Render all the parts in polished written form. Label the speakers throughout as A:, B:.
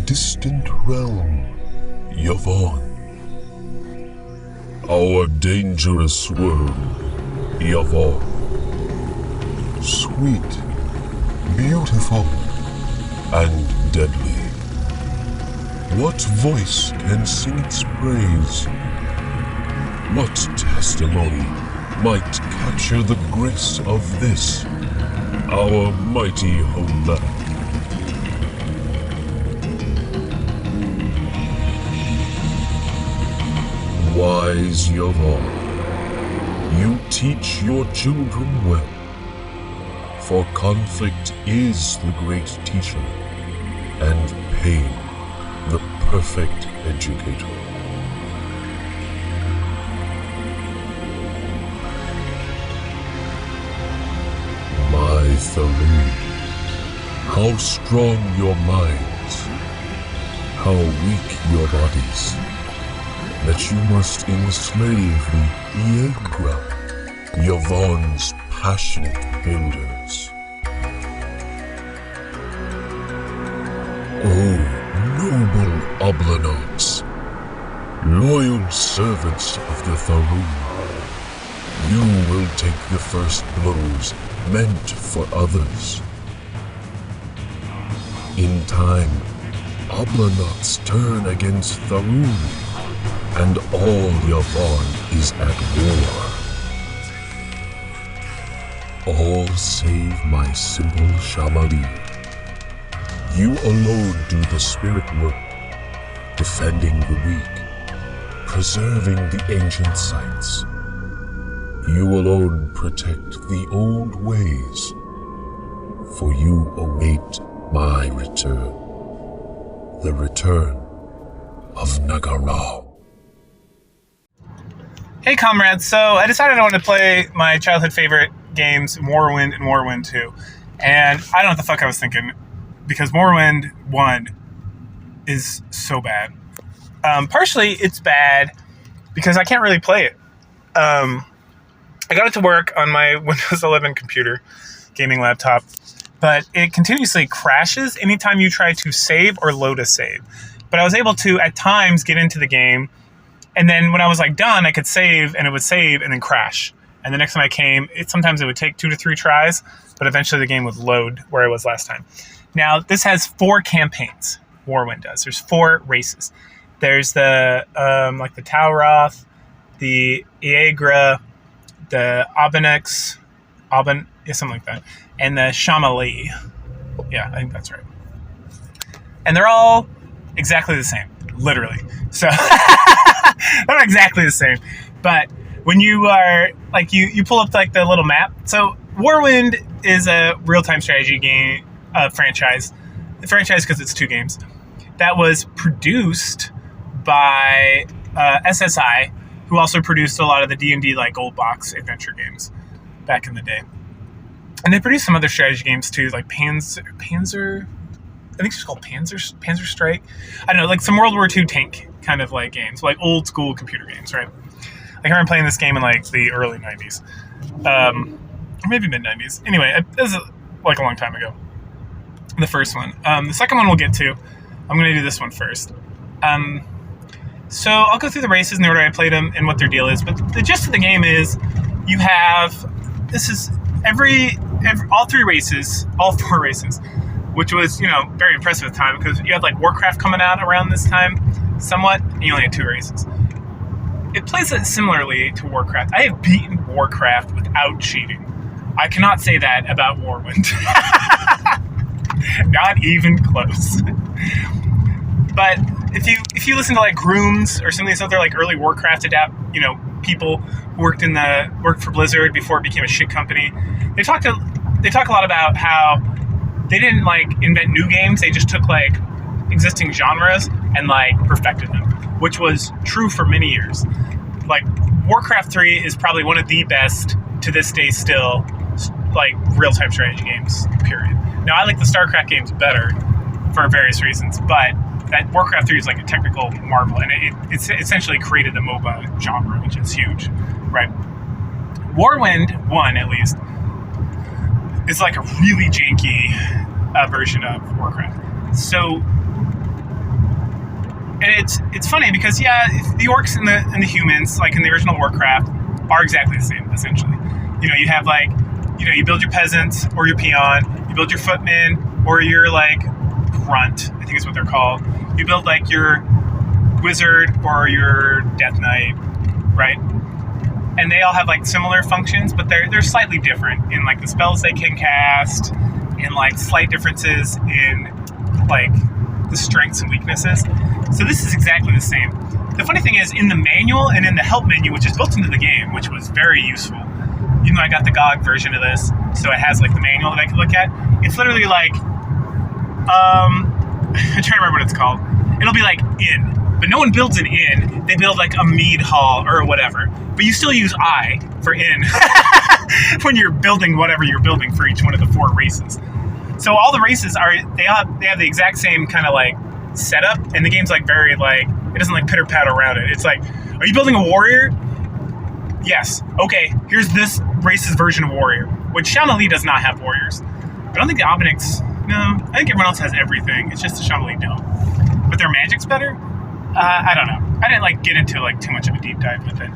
A: distant realm, Yvonne. Our dangerous world, Yvonne. Sweet, beautiful, and deadly. What voice can sing its praise? What testimony might capture the grace of this, our mighty homeland? Wise Yvonne, you teach your children well, for conflict is the great teacher, and pain the perfect educator. My Tharoon, how strong your minds, how weak your bodies, that you must enslave the Iegra, Yvonne's passionate builders. Oh, noble Oblanauts, loyal servants of the Tharoon, you will take the first blows meant for others. In time, Oblanauts turn against Tharoon, and all Yvonne is at war. All save my simple Shamali. You alone do the spirit work, defending the weak, preserving the ancient sites. You alone protect the old ways, for you await my return, the return of Nagarao.
B: Hey comrades, so I decided I wanted to play my childhood favorite games, Morrowind and Morrowind 2. And I don't know what the fuck I was thinking, because Morrowind 1 is so bad. Partially, it's bad because I can't really play it. I got it to work on my Windows 11 computer, gaming laptop, but it continuously crashes anytime you try to save or load a save. But I was able to, at times, get into the game, and then when I was done, I could save, and it would save and then crash. And the next time I came, sometimes it would take 2 to 3 tries, but eventually the game would load where I was last time. Now, this has 4 campaigns, Morrowind does. There's 4 races. There's the Talroth, the Iegra, the something like that, and the Shamali. Yeah, I think that's right. And they're all exactly the same, literally. So, they're not exactly the same, but when you are, you pull up, the little map. So, Morrowind is a real-time strategy game, franchise because it's 2 games, that was produced by SSI, who also produced a lot of the D&D gold box adventure games back in the day. And they produced some other strategy games too, like Panzer, I think it's called Panzer Strike. I don't know, some World War II tank kind of games, old school computer games, right? I remember playing this game in the early 90s, or maybe mid 90s. Anyway, it was a long time ago. The first one. The second one we'll get to. I'm going to do this one first. So I'll go through the races in the order I played them and what their deal is. But the gist of the game is you have, all 4 races, which was, very impressive at the time because you had Warcraft coming out around this time, somewhat, and you only had 2 races. It plays similarly to Warcraft. I have beaten Warcraft without cheating. I cannot say that about Morrowind. Not even close. But if you listen to Grooms or some of these other early Warcraft people who worked for Blizzard before it became a shit company, they talk a lot about how they didn't invent new games. They just took existing genres and perfected them, which was true for many years. Warcraft 3 is probably one of the best to this day still real-time strategy games, period. Now I like the StarCraft games better for various reasons, but that Warcraft 3 is a technical marvel, and it's essentially created the MOBA genre, which is huge, right? Morrowind 1, at least, is a really janky version of Warcraft. So And it's funny because the orcs and the humans, like in the original Warcraft, are exactly the same essentially. You have like, you build your peasants or your peon, you build your footmen or your like grunt, I think is what they're called. You build like your wizard or your death knight, right? And they all have like similar functions, but they're slightly different in like the spells they can cast, and like slight differences in like the strengths and weaknesses. So this is exactly the same. The funny thing is, in the manual and in the help menu, which is built into the game, which was very useful, even though I got the GOG version of this, so it has like the manual that I can look at, it's literally like, I'm trying to remember what it's called. It'll be like inn, but no one builds an inn. They build like a mead hall or whatever. But you still use I for inn when you're building whatever you're building for each one of the 4 races. So all the races they have the exact same kind of like setup, and the game's like very like, it doesn't like pitter patter around it. It's like, are you building a warrior? Yes. Okay, here's this race's version of warrior, which Shamali does not have warriors. I don't think the Obniks, no, I think everyone else has everything. It's just the Shamali don't. But their magic's better? I don't know. I didn't like get into like too much of a deep dive with it.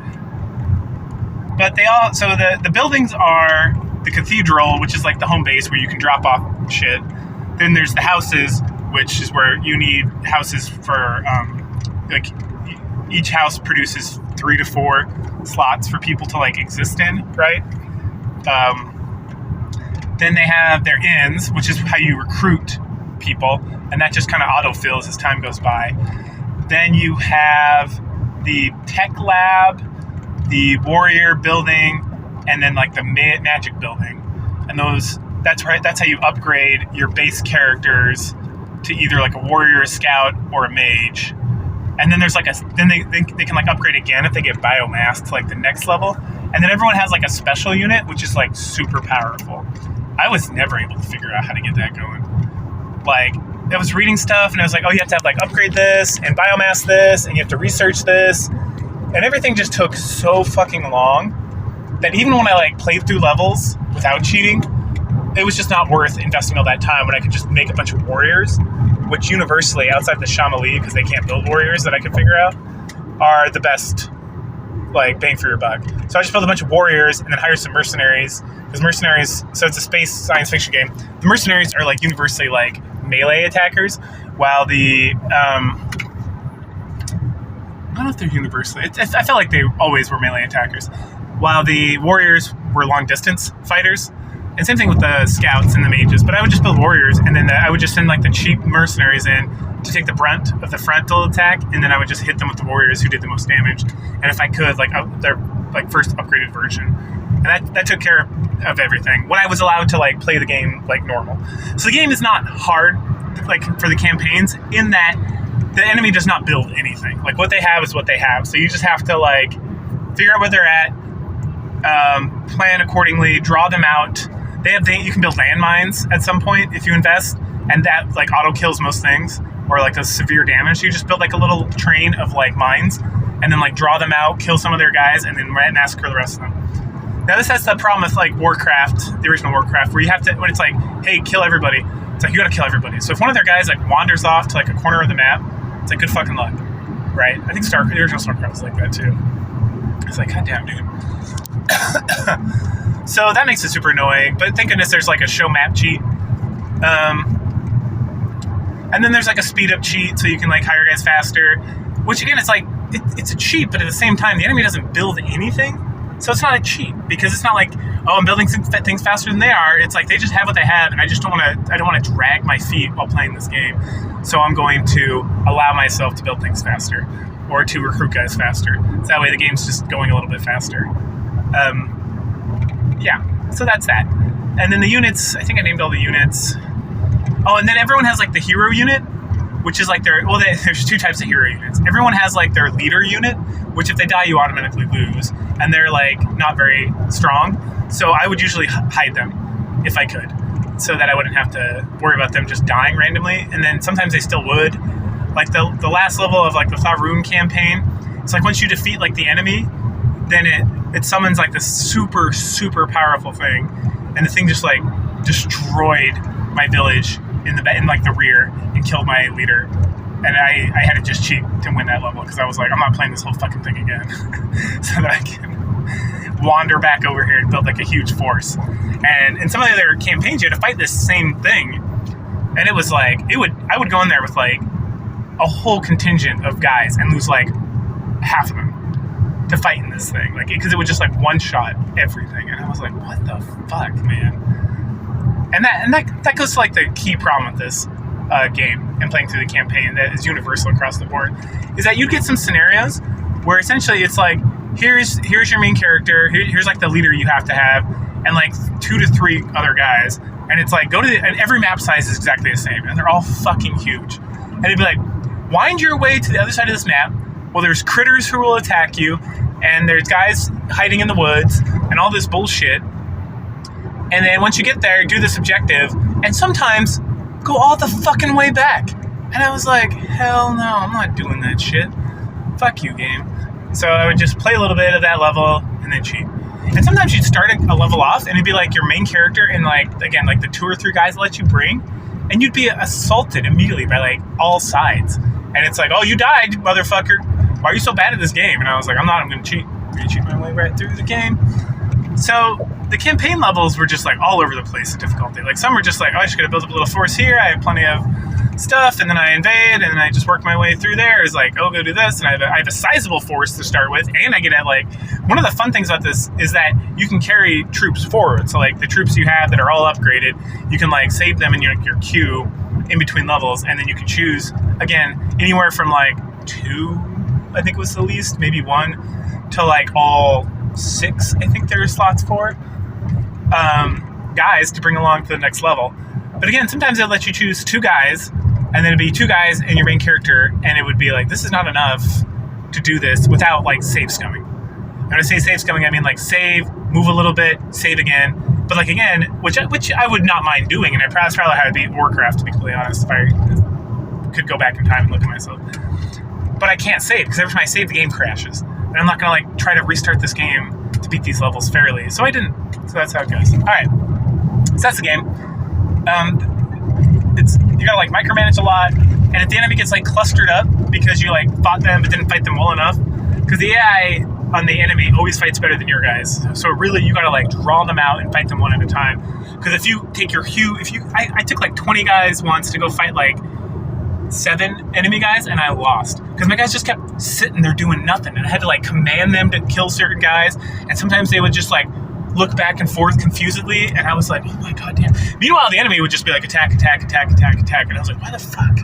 B: But so the buildings are the cathedral, which is like the home base where you can drop off shit. Then there's the houses, which is where you need houses for, like, each house produces 3 to 4 slots for people to like exist in, right? Then they have their inns, which is how you recruit people, and that just kind of autofills as time goes by. Then you have the tech lab, the warrior building, and then like the magic building. And that's how you upgrade your base characters to either like a warrior, a scout, or a mage. And then there's like then they can like upgrade again if they get biomass to like the next level. And then everyone has like a special unit, which is like super powerful. I was never able to figure out how to get that going. Like, I was reading stuff and I was like, oh, you have to have like upgrade this and biomass this, and you have to research this. And everything just took so fucking long that even when I like played through levels without cheating, it was just not worth investing all that time when I could just make a bunch of warriors, which universally, outside the Shamali, because they can't build warriors that I can figure out, are the best like bang for your buck. So I just built a bunch of warriors and then hired some mercenaries, because mercenaries, so it's a space science fiction game. The mercenaries are like universally like melee attackers, while the I don't know if they're universally, I felt like they always were melee attackers, while the warriors were long distance fighters. And same thing with the scouts and the mages. But I would just build warriors, and then I would just send like the cheap mercenaries in to take the brunt of the frontal attack, and then I would just hit them with the warriors who did the most damage. And if I could, like their like first upgraded version, and that took care of everything. When I was allowed to like play the game like normal, so the game is not hard like for the campaigns in that the enemy does not build anything. Like what they have is what they have. So you just have to like figure out where they're at, plan accordingly, draw them out. You can build landmines at some point if you invest, and that like auto kills most things, or like does severe damage. So you just build like a little train of like mines, and then like draw them out, kill some of their guys, and then massacre the rest of them. Now this has the problem with like Warcraft, the original Warcraft, where you have to, when it's like, hey, kill everybody, it's like you gotta kill everybody. So if one of their guys like wanders off to like a corner of the map, it's like good fucking luck, right? I think the original StarCraft was like that too. It's like, goddamn, dude. So that makes it super annoying, but thank goodness there's like a show map cheat. And then there's like a speed up cheat so you can like hire guys faster, which again, it's like, it's a cheat, but at the same time, the enemy doesn't build anything. So it's not a cheat, because it's not like, oh, I'm building things faster than they are. It's like they just have what they have, and I don't want to drag my feet while playing this game. So I'm going to allow myself to build things faster, or to recruit guys faster. So that way the game's just going a little bit faster. Yeah, so that's that. And then the units, I think I named all the units. Oh, and then everyone has like the hero unit, which is like there's 2 types of hero units. Everyone has like their leader unit, which if they die, you automatically lose. And they're like not very strong. So I would usually hide them if I could, so that I wouldn't have to worry about them just dying randomly. And then sometimes they still would. Like the last level of like the Faerun campaign, it's like once you defeat like the enemy, then it summons like this super, super powerful thing. And the thing just like destroyed my village in like the rear and killed my leader. And I had to just cheat to win that level because I was like, I'm not playing this whole fucking thing again. So that I can wander back over here and build like a huge force. And in some of the other campaigns, you had to fight this same thing. And it was like, I would go in there with like a whole contingent of guys and lose like half of them to fight in this thing. Like, because it would just like one-shot everything. And I was like, what the fuck, man? And that goes to like the key problem with this game and playing through the campaign that is universal across the board, is that you get some scenarios where essentially it's like, here's your main character, here's like the leader you have to have, and like 2 to 3 other guys, and it's like, and every map size is exactly the same, and they're all fucking huge. And it'd be like, wind your way to the other side of this map, well, there's critters who will attack you, and there's guys hiding in the woods, and all this bullshit. And then once you get there, do this objective, and sometimes go all the fucking way back. And I was like, hell no, I'm not doing that shit. Fuck you, game. So I would just play a little bit of that level and then cheat. And sometimes you'd start a level off and it'd be like your main character and like, again, like the 2 or 3 guys that let you bring, and you'd be assaulted immediately by like all sides. And it's like, oh, you died, motherfucker. Why are you so bad at this game? And I was like, I'm going to cheat. I'm going to cheat my way right through the game. So the campaign levels were just like all over the place in difficulty. Like some were just like, oh, I just got to build up a little force here. I have plenty of stuff, and then I invade, and then I just work my way through there. It's like, oh, go do this, and I have a sizable force to start with, and I get at like, one of the fun things about this is that you can carry troops forward. So like the troops you have that are all upgraded, you can like save them in your queue in between levels, and then you can choose, again, anywhere from like 2, I think was the least, maybe 1, to like all 6, I think there are slots for guys to bring along to the next level. But again, sometimes they'll let you choose 2 guys, and then it'd be 2 guys and your main character, and it would be like, this is not enough to do this without like save scumming. And when I say save scumming, I mean like save, move a little bit, save again. But like again, which I would not mind doing, and that's probably how I'd beat Warcraft, to be completely honest, if I could go back in time and look at myself. But I can't save, because every time I save, the game crashes. And I'm not going to like try to restart this game to beat these levels fairly. So I didn't. So that's how it goes. All right. So that's the game. You gotta like micromanage a lot, and at the end of it gets like clustered up because you like fought them but didn't fight them well enough, because the AI on the enemy always fights better than your guys. So really you gotta like draw them out and fight them one at a time, because if you take your I took like 20 guys once to go fight like 7 enemy guys, and I lost because my guys just kept sitting there doing nothing, and I had to like command them to kill certain guys, and sometimes they would just like look back and forth confusedly, and I was like, oh my god damn. Meanwhile, the enemy would just be like, attack, and I was like, why the fuck?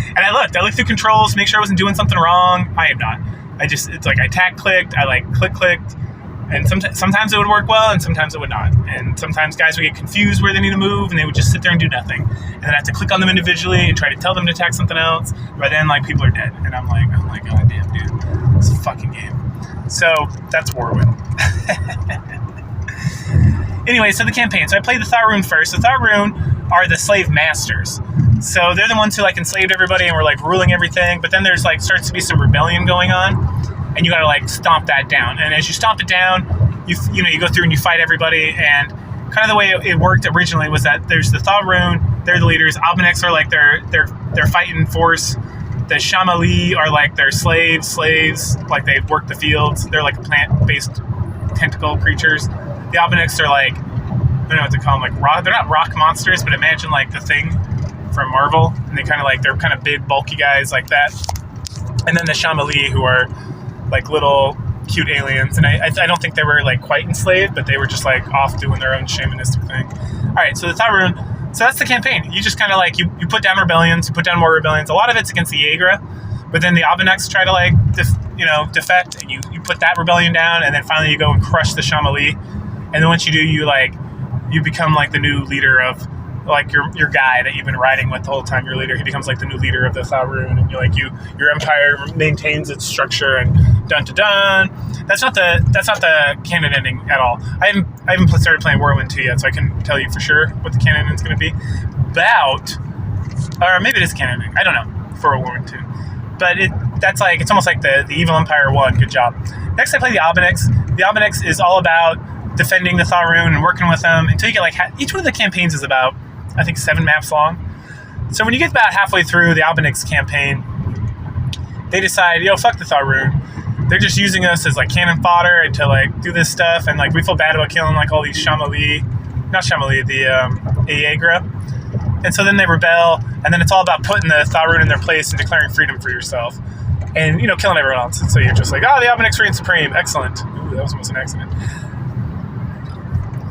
B: And I looked through controls to make sure I wasn't doing something wrong. I am not. It's like I attack clicked, I like clicked, and sometimes it would work well, and sometimes it would not. And sometimes guys would get confused where they need to move, and they would just sit there and do nothing. And then I have to click on them individually and try to tell them to attack something else. By then, like, people are dead, and I'm like, oh my god damn, dude, it's a fucking game. So that's Morrowind. Anyway, so the campaign. So I played the Tharun first. The Tharun are the slave masters. So they're the ones who like enslaved everybody and were like ruling everything. But then there's like starts to be some rebellion going on, and you gotta like stomp that down. And as you stomp it down, you go through and you fight everybody. And kind of the way it worked originally was that there's the Tharun, they're the leaders. Albinex are like their fighting force. The Shamali are like their slaves, like they work the fields. They're like plant-based tentacle creatures. The Albinex are like, I don't know what to call them, like rock. They're not rock monsters, but imagine like the Thing from Marvel, and they kind of like, they're kind of big, bulky guys like that. And then the Shamali, who are like little cute aliens, and I don't think they were like quite enslaved, but they were just like off doing their own shamanistic thing. All right, so the Tharun. So that's the campaign. You just kind of like, you put down rebellions, you put down more rebellions. A lot of it's against the Yeagra, but then the Albinex try to like, defect, and you put that rebellion down, and then finally you go and crush the Shamali. And then once you do, you become like the new leader of like your guy that you've been riding with the whole time. Your leader, he becomes like the new leader of the Tharun, and your empire maintains its structure, and dun to dun. That's not the canon ending at all. I haven't started playing Morrowind 2 yet, so I couldn't tell you for sure what the canon ending is going to be. Or maybe it is canon ending. I don't know for Morrowind 2. But it's almost like the Evil Empire 1. Good job. Next, I play the Albinex. The Albinex is all about defending the Tharun and working with them until you get like, each one of the campaigns is about, I think, 7 maps long. So when you get about halfway through the Albanix campaign, they decide, fuck the Tharun. They're just using us as like cannon fodder to like do this stuff, and like we feel bad about killing like all these the Aegra. And so then they rebel, and then it's all about putting the Tharun in their place and declaring freedom for yourself. And, killing everyone else. And so you're just like, the Albanix reign supreme. Excellent. Ooh, that was almost an accident.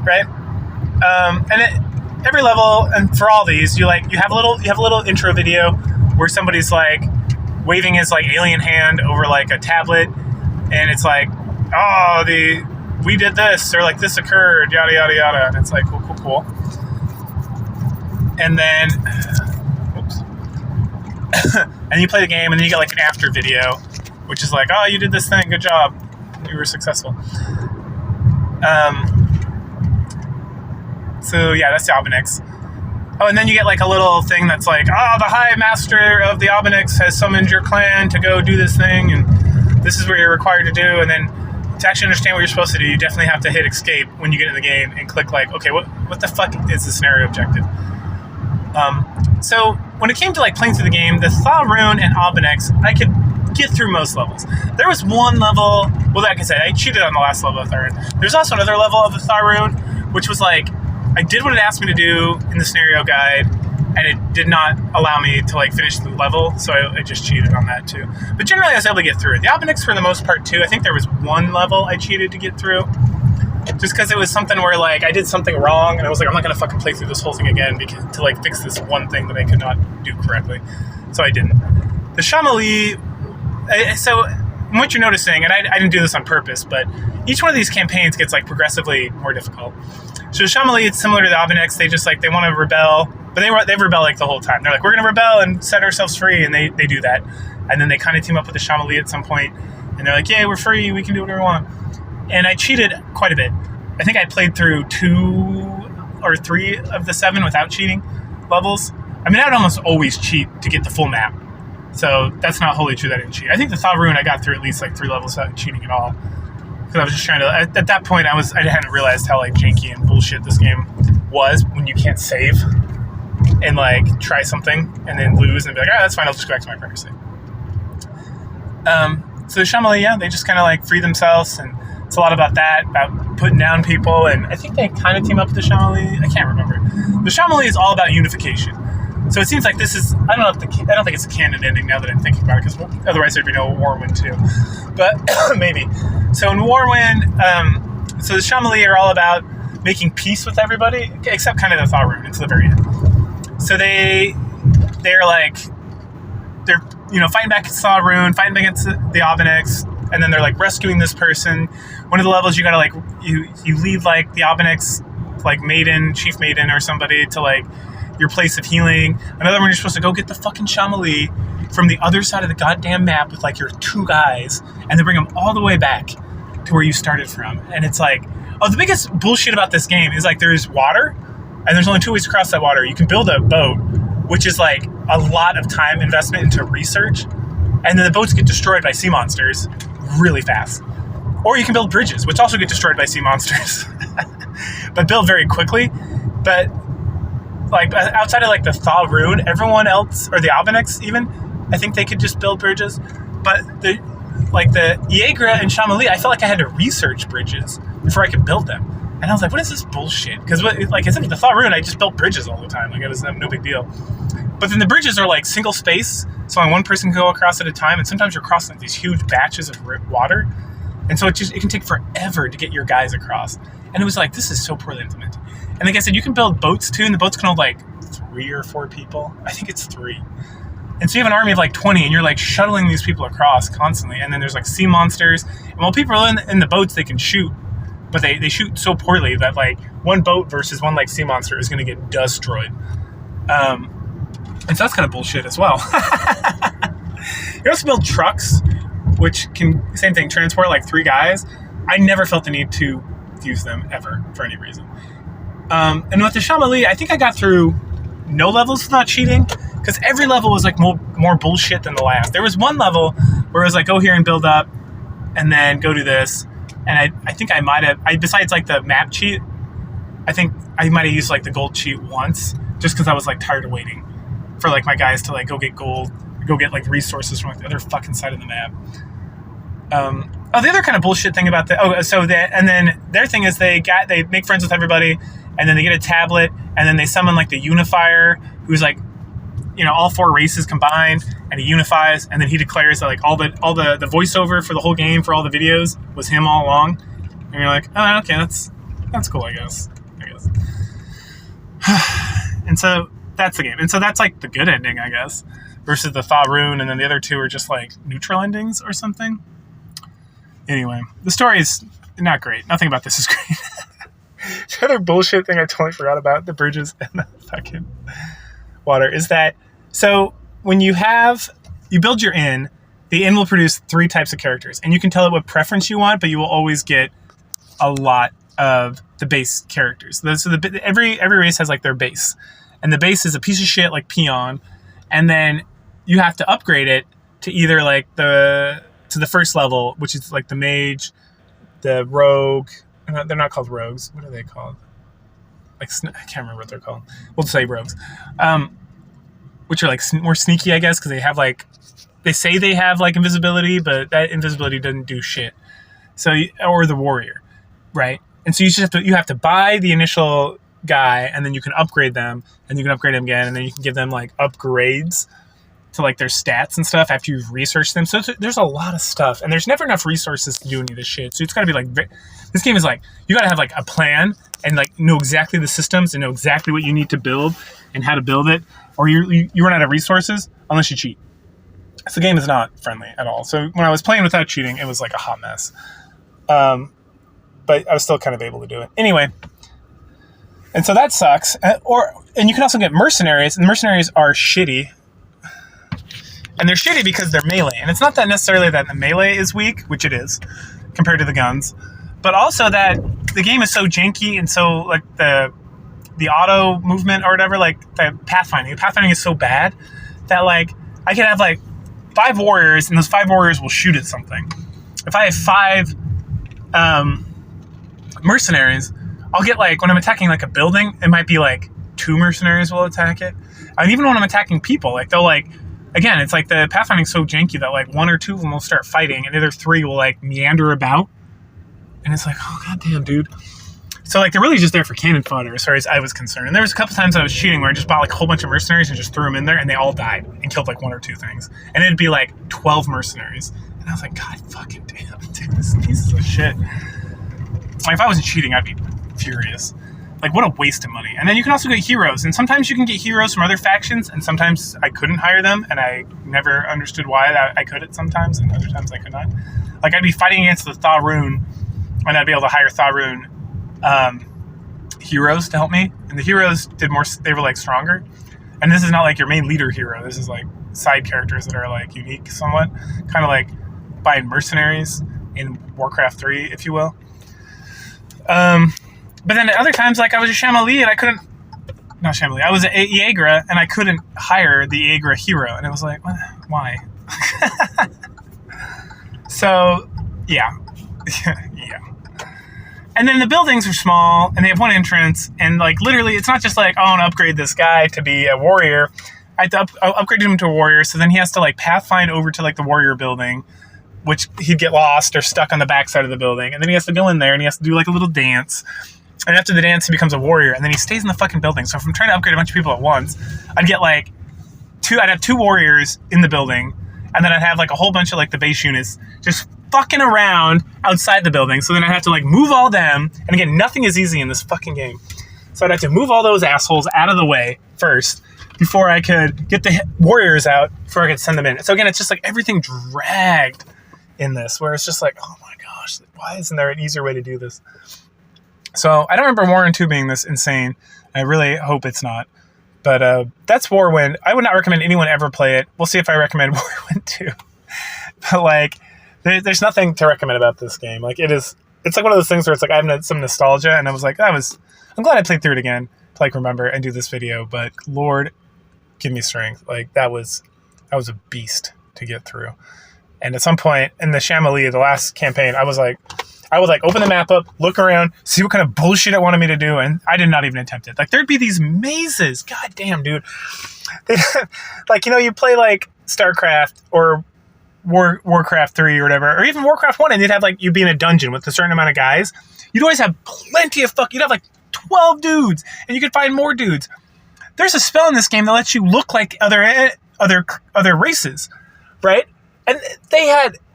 B: Right? Every level, and for all these, you have a little intro video where somebody's like waving his like alien hand over like a tablet, and it's like, we did this, or like this occurred, yada yada yada. And it's like cool. And then, and you play the game, and then you get like an after video, which is like, you did this thing, good job, you were successful. So yeah, that's the Albanix. And then you get like a little thing that's like, the High Master of the Albanix has summoned your clan to go do this thing, and this is what you're required to do. And then to actually understand what you're supposed to do, you definitely have to hit escape when you get in the game and click like, okay, what the fuck is the scenario objective? So when it came to like playing through the game, the Tharun and Albanix, I could get through most levels. There was one level, like I said, I cheated on the last level of Tharun. There's also another level of the Tharun, which was like, I did what it asked me to do in the scenario guide, and it did not allow me to like finish the level, so I just cheated on that too. But generally I was able to get through it. The Albanix for the most part too, I think there was one level I cheated to get through, just because it was something where like I did something wrong, and I was like, I'm not going to fucking play through this whole thing again to like fix this one thing that I could not do correctly. So I didn't. The Shamali, so what you're noticing, and I didn't do this on purpose, but each one of these campaigns gets like progressively more difficult. So Shamali, it's similar to the Albanix. They just like, they want to rebel, but they rebel like the whole time. They're like, we're going to rebel and set ourselves free, and they do that. And then they kind of team up with the Shamali at some point, and they're like, yeah, we're free, we can do whatever we want. And I cheated quite a bit. I think I played through 2 or 3 of the 7 without cheating levels. I mean, I would almost always cheat to get the full map. So that's not wholly true that I didn't cheat. I think the Tharun, I got through at least like 3 levels without cheating at all. Because I was just trying to, at that point, I hadn't realized how like janky and bullshit this game was when you can't save and like try something and then lose and be like, that's fine, I'll just go back to my prior save. So the Shamali, yeah, they just kind of like free themselves, and it's a lot about that, about putting down people, and I think they kind of team up with the Shamali. I can't remember. The Shamali is all about unification. So it seems like this is, I don't think it's a canon ending now that I'm thinking about it, because otherwise there'd be no Warwind 2. But maybe. So in Warwind, so the Shamali are all about making peace with everybody, except kind of the Tharun until the very end. So they're fighting back against Tharun, fighting back against the Albanix, and then they're like rescuing this person. One of the levels you gotta like, you lead like the Albanix, like chief maiden or somebody to like your place of healing. Another one, you're supposed to go get the fucking Shamali from the other side of the goddamn map with like your 2 guys, and then bring them all the way back to where you started from. And it's like, the biggest bullshit about this game is like there's water, and there's only 2 ways to cross that water. You can build a boat, which is like a lot of time investment into research, and then the boats get destroyed by sea monsters really fast. Or you can build bridges, which also get destroyed by sea monsters, but build very quickly. But like outside of like the Tharun, everyone else, or the Albanix even, I think they could just build bridges. But the Aegra and Shamali, I felt like I had to research bridges before I could build them. And I was like, what is this bullshit? Because like I said, with the Tharun, I just built bridges all the time. Like it was no big deal. But then the bridges are like single space, so only one person can go across at a time, and sometimes you're crossing these huge batches of water. And so it can take forever to get your guys across. And it was like, this is so poorly implemented. And like I said, you can build boats too, and the boats can hold like 3 or 4 people. I think it's 3. And so you have an army of like 20, and you're like shuttling these people across constantly. And then there's like sea monsters. And while people are in the boats, they can shoot, but they shoot so poorly that like one boat versus one like sea monster is going to get destroyed. And so that's kind of bullshit as well. You also build trucks, which can, same thing, transport like 3 guys. I never felt the need to use them ever for any reason. And with the Shamali, I think I got through no levels without cheating, because every level was like more bullshit than the last. There was one level where it was like, go here and build up, and then go do this. And I think I might have, besides like the map cheat, I think I might have used like the gold cheat once, just because I was like tired of waiting for like my guys to like go get gold, go get like resources from like the other fucking side of the map. The other kind of bullshit thing about and then their thing is they make friends with everybody, and then they get a tablet, and then they summon like the unifier, who's like, you know, all 4 races combined, and he unifies, and then he declares that like all the voiceover for the whole game for all the videos was him all along, and you're like, oh, okay, that's cool, I guess. And so that's the game, and so that's like the good ending, I guess, versus the Thaw Rune, and then the other 2 are just like neutral endings or something. Anyway, the story is not great. Nothing about this is great. The other bullshit thing I totally forgot about the bridges and the fucking water is that, so when you build your inn, the inn will produce 3 types of characters, and you can tell it what preference you want, but you will always get a lot of the base characters. So every race has like their base, and the base is a piece of shit like peon, and then you have to upgrade it to either like to the first level, which is like the mage, the rogue. They're not called rogues. What are they called? Like, I can't remember what they're called. We'll say rogues, which are like more sneaky, I guess, because they say they have like invisibility, but that invisibility doesn't do shit. So, or the warrior, right? And so you have to buy the initial guy, and then you can upgrade them, and you can upgrade them again, and then you can give them like upgrades to like their stats and stuff after you've researched them. So there's a lot of stuff, and there's never enough resources to do any of this shit. So it's got to be like, this game is like, you got to have like a plan and like know exactly the systems and know exactly what you need to build and how to build it, or you run out of resources unless you cheat. So the game is not friendly at all. So when I was playing without cheating, it was like a hot mess. But I was still kind of able to do it. Anyway, and so that sucks. And you can also get mercenaries, and the mercenaries are shitty. And they're shitty because they're melee. And it's not that necessarily that the melee is weak, which it is, compared to the guns, but also that the game is so janky, and so like the auto movement or whatever, like the pathfinding. The pathfinding is so bad that like I could have like 5 warriors, and those 5 warriors will shoot at something. If I have 5 mercenaries, I'll get like, when I'm attacking like a building, it might be like 2 mercenaries will attack it. And even when I'm attacking people, like they'll like, again, it's like the pathfinding is so janky that like 1 or 2 of them will start fighting, and the other 3 will like meander about, and it's like, oh goddamn, dude. So like they're really just there for cannon fodder, as far as I was concerned. And there was a couple times I was cheating where I just bought like a whole bunch of mercenaries and just threw them in there, and they all died and killed like 1 or 2 things, and it'd be like 12 mercenaries, and I was like, god fucking damn, dude, this piece of shit. Like if I wasn't cheating, I'd be furious. Like, what a waste of money. And then you can also get heroes. And sometimes you can get heroes from other factions, and sometimes I couldn't hire them, and I never understood why I could at sometimes, and other times I could not. Like, I'd be fighting against the Thaw Rune, and I'd be able to hire Thaw Rune heroes to help me. And the heroes did more, they were, like, stronger. And this is not, like, your main leader hero. This is, like, side characters that are, like, unique somewhat. Kind of like buying mercenaries in Warcraft 3, if you will. But then at other times, like, I was a Shamali, and I couldn't... Not Shamali. I was an Iagra, and I couldn't hire the Iagra hero. And it was like, why? So, yeah. Yeah. And then the buildings are small, and they have 1 entrance, and, like, literally, it's not just like, oh, I want to upgrade this guy to be a warrior. I have to upgrade him to a warrior, so then he has to, like, pathfind over to, like, the warrior building, which he'd get lost or stuck on the backside of the building. And then he has to go in there, and he has to do, like, a little dance. And after the dance, he becomes a warrior, and then he stays in the fucking building. So if I'm trying to upgrade a bunch of people at once, I'd get like I'd have 2 warriors in the building, and then I'd have like a whole bunch of like the base units just fucking around outside the building. So then I'd have to like move all them, and again, nothing is easy in this fucking game. So I'd have to move all those assholes out of the way first before I could get the warriors out, before I could send them in. So again, it's just like everything dragged in this, where it's just like, oh my gosh, why isn't there an easier way to do this? So I don't remember Morrowind 2 being this insane. I really hope it's not. But that's Morrowind. I would not recommend anyone ever play it. We'll see if I recommend Morrowind 2. But like, there's nothing to recommend about this game. Like it's like one of those things where it's like I have some nostalgia, and I was like, I'm glad I played through it again to like remember and do this video. But Lord, give me strength. Like that was a beast to get through. And at some point in the Shamali, the last campaign, I was like, I would like open the map up, look around, see what kind of bullshit it wanted me to do, and I did not even attempt it. Like there'd be these mazes. God damn, dude. Like, you know, you play like StarCraft or Warcraft 3 or whatever, or even Warcraft 1, and you'd have like, you'd be in a dungeon with a certain amount of guys. You'd always have plenty of you'd have like 12 dudes, and you could find more dudes. There's a spell in this game that lets you look like other races, right? And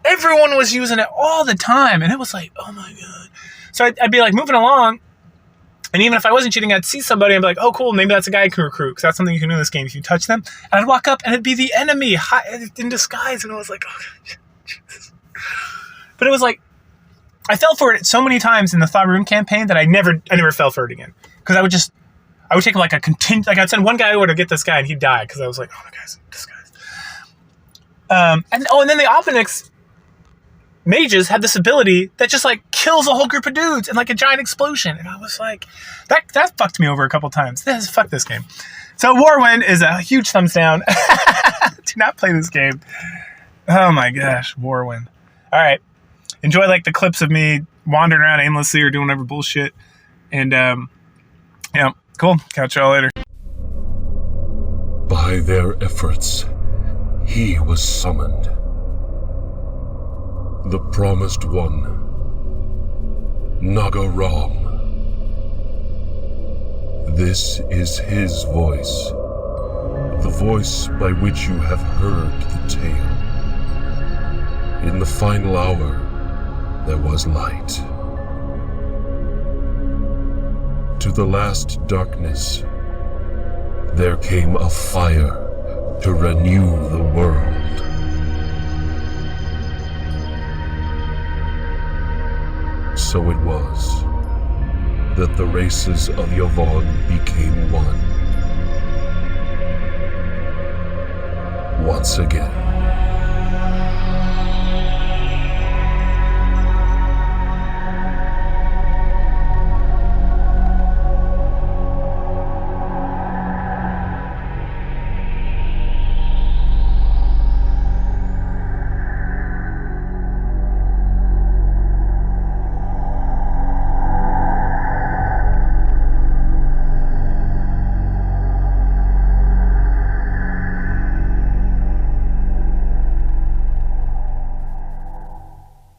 B: everyone was using it all the time, and it was like, oh my god. So I'd be like moving along, and even if I wasn't cheating, I'd see somebody and be like, oh cool, maybe that's a guy I can recruit, because that's something you can do in this game if you touch them. And I'd walk up, and it'd be the enemy in disguise, and I was like, oh Jesus. But it was like, I fell for it so many times in the Faerun campaign that I never fell for it again, because I would take like I'd send one guy over to get this guy, and he'd die because I was like, oh my guy's in disguise. And then the Opponix mages had this ability that just like kills a whole group of dudes in like a giant explosion, and I was like, that fucked me over a couple times. Fuck this game. So Warwind is a huge thumbs down. Do not play this game. Oh my gosh, Warwind. All right, enjoy like the clips of me wandering around aimlessly or doing whatever bullshit, and yeah, cool. Catch y'all later.
A: By their efforts, he was summoned. The Promised One, Naga-Ram. This is his voice, the voice by which you have heard the tale. In the final hour, there was light. To the last darkness, there came a fire to renew the world. So it was that the races of Yavon became one. Once again.